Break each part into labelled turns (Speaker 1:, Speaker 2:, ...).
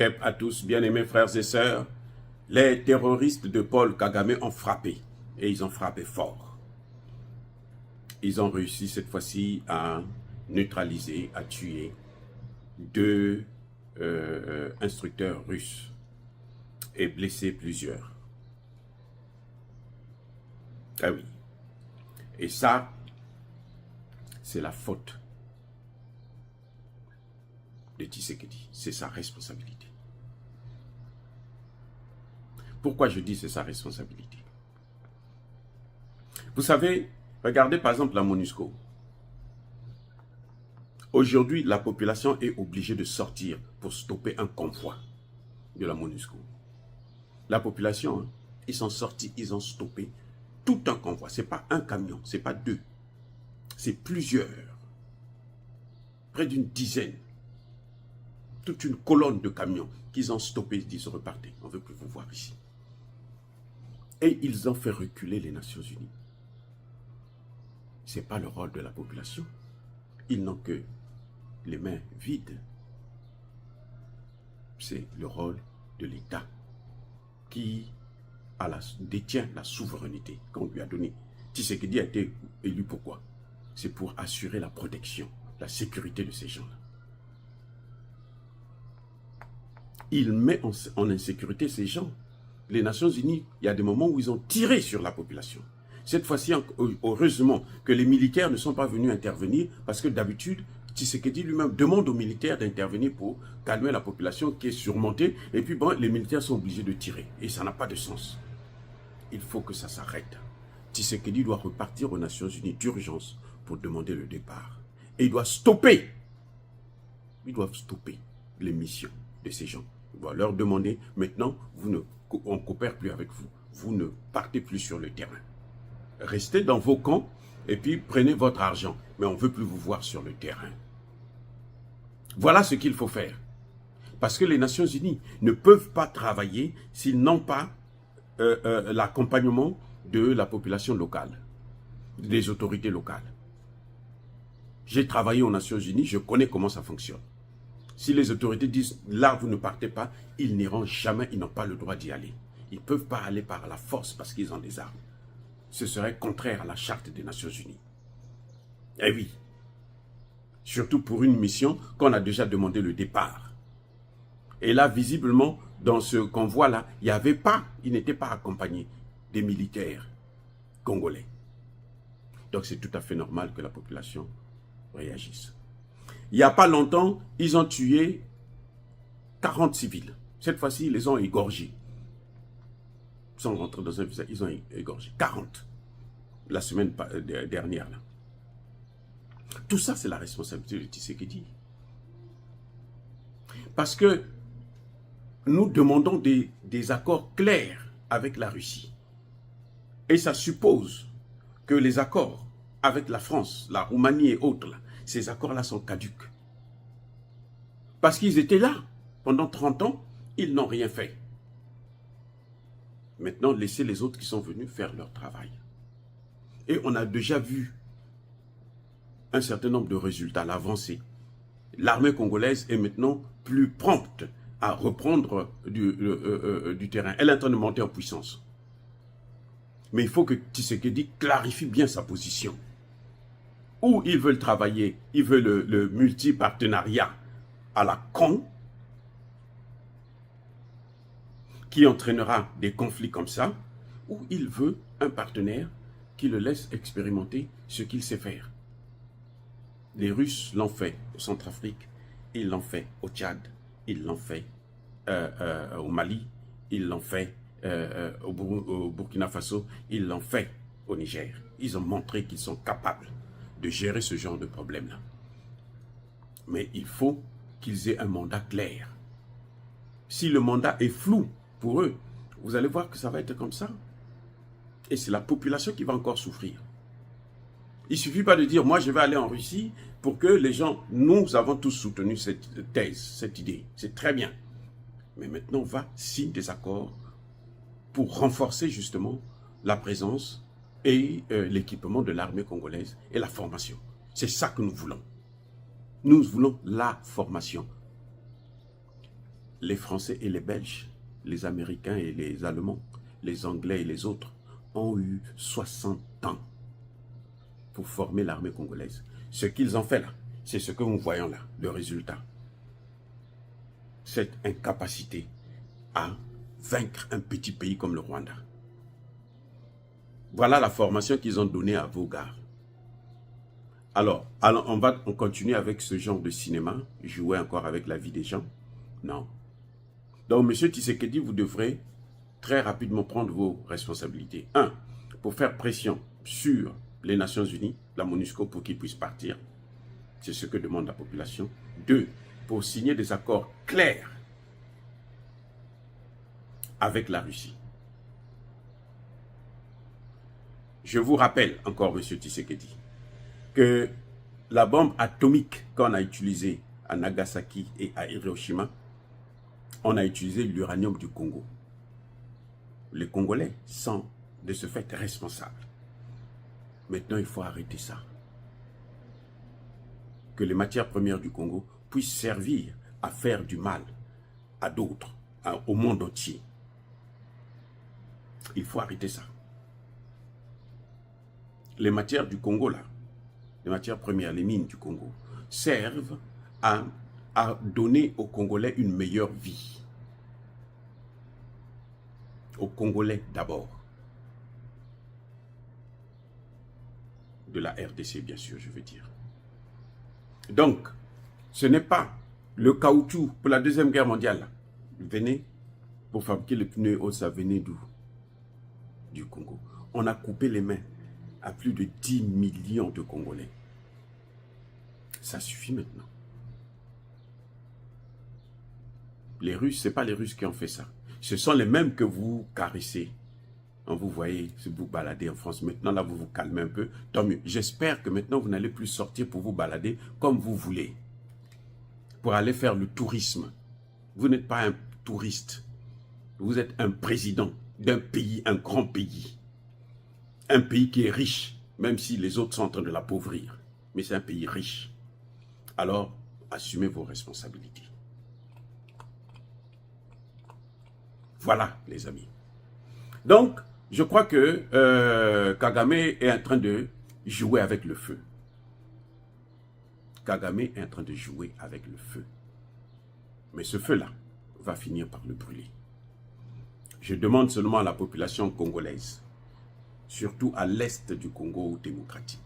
Speaker 1: Kep à tous, bien-aimés frères et sœurs. Les terroristes de Paul Kagame ont frappé, et ils ont frappé fort. Ils ont réussi cette fois-ci à neutraliser, à tuer deux instructeurs russes et blesser plusieurs. Ah oui. Et ça, c'est la faute de Tshisekedi. C'est sa responsabilité. Pourquoi je dis c'est sa responsabilité? Vous savez, regardez par exemple la MONUSCO. Aujourd'hui, la population est obligée de sortir pour stopper un convoi de la MONUSCO. La population, hein, ils sont sortis, ils ont stoppé tout un convoi. Ce n'est pas un camion, ce n'est pas deux. C'est plusieurs. Près d'une dizaine. Toute une colonne de camions qu'ils ont stoppé, ils disent repartez, on ne veut plus vous voir ici. Et ils ont fait reculer les Nations Unies. Ce n'est pas le rôle de la population. Ils n'ont que les mains vides. C'est le rôle de l'État qui détient la souveraineté qu'on lui a donnée. Tshisekedi a été élu pourquoi? C'est pour assurer la protection, la sécurité de ces gens-là. Il met en insécurité ces gens. Les Nations Unies, il y a des moments où ils ont tiré sur la population. Cette fois-ci, heureusement que les militaires ne sont pas venus intervenir parce que d'habitude, Tshisekedi lui-même demande aux militaires d'intervenir pour calmer la population qui est surmontée. Et puis bon, les militaires sont obligés de tirer. Et ça n'a pas de sens. Il faut que ça s'arrête. Tshisekedi doit repartir aux Nations Unies d'urgence pour demander le départ. Et il doit stopper. Ils doivent stopper les missions de ces gens. Il doit leur demander, maintenant, on ne coopère plus avec vous. Vous ne partez plus sur le terrain. Restez dans vos camps et puis prenez votre argent. Mais on ne veut plus vous voir sur le terrain. Voilà ce qu'il faut faire. Parce que les Nations Unies ne peuvent pas travailler s'ils n'ont pas l'accompagnement de la population locale, des autorités locales. J'ai travaillé aux Nations Unies, je connais comment ça fonctionne. Si les autorités disent, là, vous ne partez pas, ils n'iront jamais, ils n'ont pas le droit d'y aller. Ils ne peuvent pas aller par la force parce qu'ils ont des armes. Ce serait contraire à la charte des Nations Unies. Eh oui. Surtout pour une mission qu'on a déjà demandé le départ. Et là, visiblement, dans ce convoi-là, il n'était pas accompagné des militaires congolais. Donc c'est tout à fait normal que la population réagisse. Il n'y a pas longtemps, ils ont tué 40 civils. Cette fois-ci, ils les ont égorgés. Sans rentrer dans un visage, ils ont égorgé 40 la semaine dernière. Là. Tout ça, c'est la responsabilité de Tshisekedi. Parce que nous demandons des accords clairs avec la Russie. Et ça suppose que les accords avec la France, la Roumanie et autres, là, ces accords-là sont caducs. Parce qu'ils étaient là pendant 30 ans, ils n'ont rien fait. Maintenant, laissez les autres qui sont venus faire leur travail. Et on a déjà vu un certain nombre de résultats, l'avancée. L'armée congolaise est maintenant plus prompte à reprendre du terrain. Elle est en train de monter en puissance. Mais il faut que Tshisekedi clarifie bien sa position. Où ils veulent travailler, ils veulent le multipartenariat à la con, qui entraînera des conflits comme ça, ou il veut un partenaire qui le laisse expérimenter ce qu'il sait faire. Les Russes l'ont fait au Centrafrique, ils l'ont fait au Tchad, ils l'ont fait au Mali, ils l'ont fait au Burkina Faso, ils l'ont fait au Niger. Ils ont montré qu'ils sont capables de gérer ce genre de problème-là. Mais il faut qu'ils aient un mandat clair. Si le mandat est flou pour eux, vous allez voir que ça va être comme ça. Et c'est la population qui va encore souffrir. Il ne suffit pas de dire, moi je vais aller en Russie pour que les gens, nous avons tous soutenu cette thèse, cette idée. C'est très bien. Mais maintenant, on va signer des accords pour renforcer justement la présence et l'équipement de l'armée congolaise et la formation. C'est ça que nous voulons. Nous voulons la formation. les Français et les Belges, les Américains et les Allemands, les Anglais et les autres ont eu 60 ans pour former l'armée congolaise. Ce qu'ils ont fait là, c'est ce que nous voyons là, le résultat. Cette incapacité à vaincre un petit pays comme le Rwanda. Voilà la formation qu'ils ont donnée à vos gars. Alors, on continue avec ce genre de cinéma, jouer encore avec la vie des gens. Non. Donc, M. Tshisekedi, vous devrez très rapidement prendre vos responsabilités. 1. Pour faire pression sur les Nations Unies, la MONUSCO, pour qu'ils puissent partir. C'est ce que demande la population. 2. Pour signer des accords clairs avec la Russie. Je vous rappelle encore, M. Tshisekedi, que la bombe atomique qu'on a utilisée à Nagasaki et à Hiroshima, on a utilisé l'uranium du Congo. Les Congolais sont de ce fait responsables. Maintenant, il faut arrêter ça. Que les matières premières du Congo puissent servir à faire du mal à d'autres, au monde entier. Il faut arrêter ça. Les matières du Congo, là, les matières premières, les mines du Congo, servent à donner aux Congolais une meilleure vie. Aux Congolais d'abord. De la RDC, bien sûr, je veux dire. Donc, ce n'est pas le caoutchouc pour la Deuxième Guerre mondiale. Venez, pour fabriquer le pneu, ça venait d'où? Du Congo. On a coupé les mains à plus de 10 millions de Congolais. Ça suffit maintenant. Les Russes, ce n'est pas les Russes qui ont fait ça. Ce sont les mêmes que vous caressez. Vous voyez, si vous baladez en France, maintenant là vous vous calmez un peu, tant mieux. J'espère que maintenant vous n'allez plus sortir pour vous balader comme vous voulez. Pour aller faire le tourisme. Vous n'êtes pas un touriste. Vous êtes un président d'un pays, un grand pays. Un pays qui est riche, même si les autres sont en train de l'appauvrir. Mais c'est un pays riche. Alors, assumez vos responsabilités. Voilà, les amis. Donc, je crois que Kagame est en train de jouer avec le feu. Kagame est en train de jouer avec le feu. Mais ce feu-là va finir par le brûler. Je demande seulement à la population congolaise, surtout à l'est du Congo démocratique,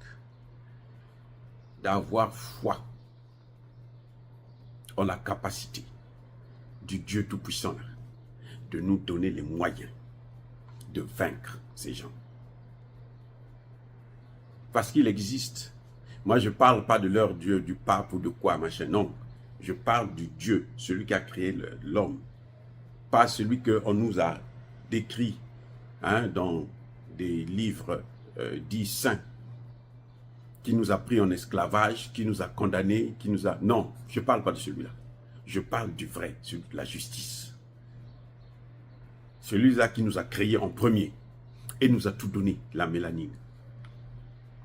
Speaker 1: d'avoir foi en la capacité du Dieu Tout-Puissant de nous donner les moyens de vaincre ces gens. Parce qu'il existe. Moi, je ne parle pas de leur Dieu, du pape ou de quoi, machin. Non. Je parle du Dieu, celui qui a créé l'homme. Pas celui qu'on nous a décrit dans des livres dits saints, qui nous a pris en esclavage, qui nous a condamnés, qui nous a... Non, je ne parle pas de celui-là. Je parle du vrai, celui de la justice. Celui-là qui nous a créés en premier et nous a tout donné, la mélanine.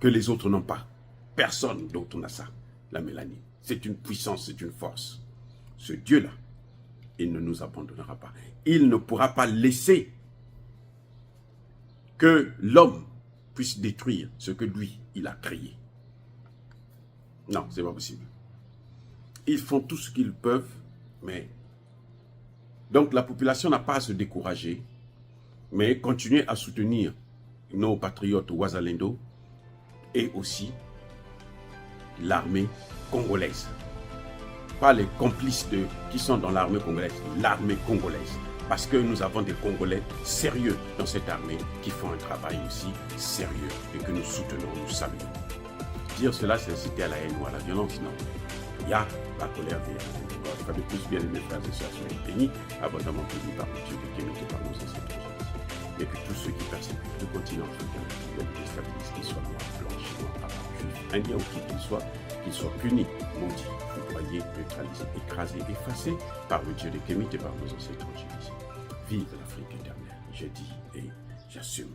Speaker 1: Que les autres n'ont pas. Personne d'autre n'a ça, la mélanine. C'est une puissance, c'est une force. Ce Dieu-là, il ne nous abandonnera pas. Il ne pourra pas laisser que l'homme puisse détruire ce que lui, il a créé. Non, ce n'est pas possible. Ils font tout ce qu'ils peuvent, mais... Donc la population n'a pas à se décourager, mais continuer à soutenir nos patriotes Wazalendo et aussi l'armée congolaise. Pas les complices qui sont dans l'armée congolaise, l'armée congolaise. Parce que nous avons des Congolais sérieux dans cette armée qui font un travail aussi sérieux et que nous soutenons, nous saluons. Dire cela, c'est inciter à la haine ou à la violence, non. Il y a la colère véritable. De plus, bien mes frères et sœurs soient bénis, abondamment bénis par le Dieu de Kémy et par nos ancêtres. Et que tous ceux qui persécutent le continent africain, le déstabilisent, qu'ils soient noirs, blancs, chinois, arabes, juifs, indiens ou qui qu'ils soient punis, maudits, foudroyés, neutralisés, écrasés, effacés par le Dieu de Kémy et par nos ancêtres. Vive l'Afrique éternelle, je dis et j'assume.